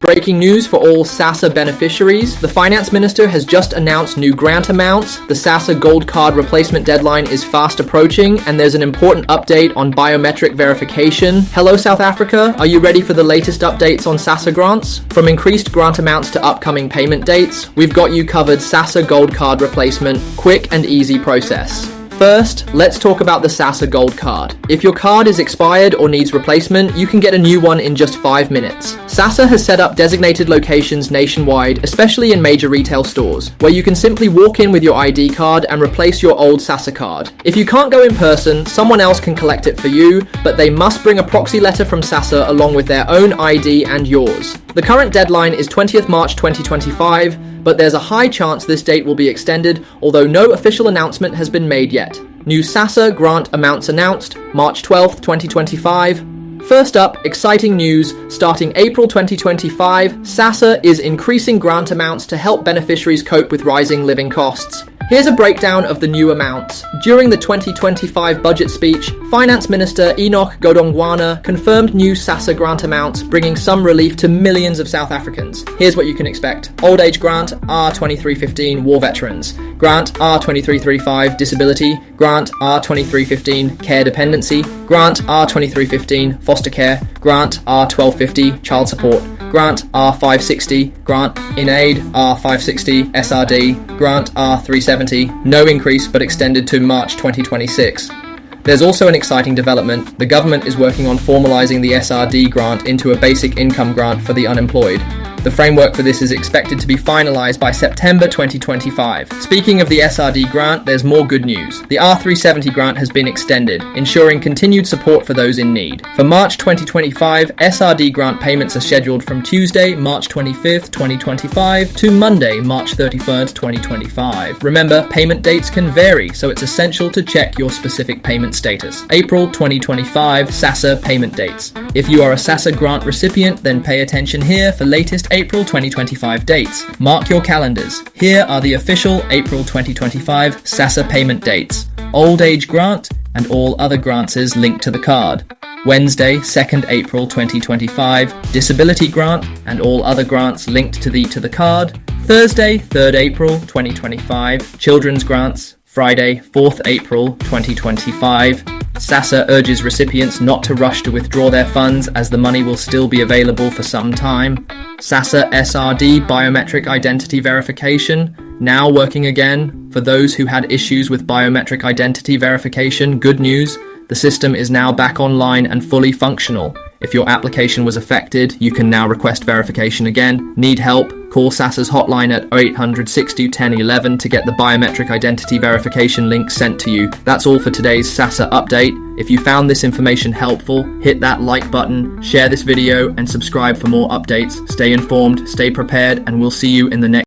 Breaking news for all SASSA beneficiaries. The Finance Minister has just announced new grant amounts. The SASSA Gold Card replacement deadline is fast approaching, and there's an important update on biometric verification. Hello South Africa, are you ready for the latest updates on SASSA grants? From increased grant amounts to upcoming payment dates, we've got you covered. SASSA Gold Card replacement, quick and easy process. First, let's talk about the SASSA Gold Card. If your card is expired or needs replacement, you can get a new one in just 5 minutes. SASSA has set up designated locations nationwide, especially in major retail stores, where you can simply walk in with your ID card and replace your old SASSA card. If you can't go in person, someone else can collect it for you, but they must bring a proxy letter from SASSA along with their own ID and yours. The current deadline is 20th March 2025, but there's a high chance this date will be extended, although no official announcement has been made yet. New SASSA grant amounts announced, March 12th, 2025. First up, exciting news. Starting April 2025, SASSA is increasing grant amounts to help beneficiaries cope with rising living costs. Here's a breakdown of the new amounts. During the 2025 budget speech, Finance Minister Enoch Godongwana confirmed new SASSA grant amounts, bringing some relief to millions of South Africans. Here's what you can expect. Old age grant, R2315 war veterans. Grant R2335 disability. Grant R2315 care dependency. Grant R2315 foster care. Grant R1250 child support. Grant R560, Grant in aid R560 SRD, Grant R370, no increase but extended to March 2026. There's also an exciting development. The government is working on formalising the SRD grant into a basic income grant for the unemployed. The framework for this is expected to be finalised by September 2025. Speaking of the SRD grant, there's more good news. The R370 grant has been extended, ensuring continued support for those in need. For March 2025, SRD grant payments are scheduled from Tuesday, March 25th, 2025 to Monday, March 31st, 2025. Remember, payment dates can vary, so it's essential to check your specific payment status. April 2025 SASSA payment dates. If you are a SASSA grant recipient, then pay attention here for latest April 2025 dates. Mark your calendars. Here are the official April 2025 SASSA payment dates. Old age grant and all other grants is linked to the card. Wednesday, 2nd April 2025, disability grant and all other grants linked to the card. Thursday, 3rd April 2025, children's grants. Friday, 4th April 2025. SASSA urges recipients not to rush to withdraw their funds as the money will still be available for some time. SASSA SRD biometric identity verification, now working again. For those who had issues with biometric identity verification, good news, the system is now back online and fully functional. If your application was affected, you can now request verification again. Need help? Call SASSA's hotline at 0800 60 10 11 to get the biometric identity verification link sent to you. That's all for today's SASSA update. If you found this information helpful, hit that like button, share this video, and subscribe for more updates. Stay informed, stay prepared, and we'll see you in the next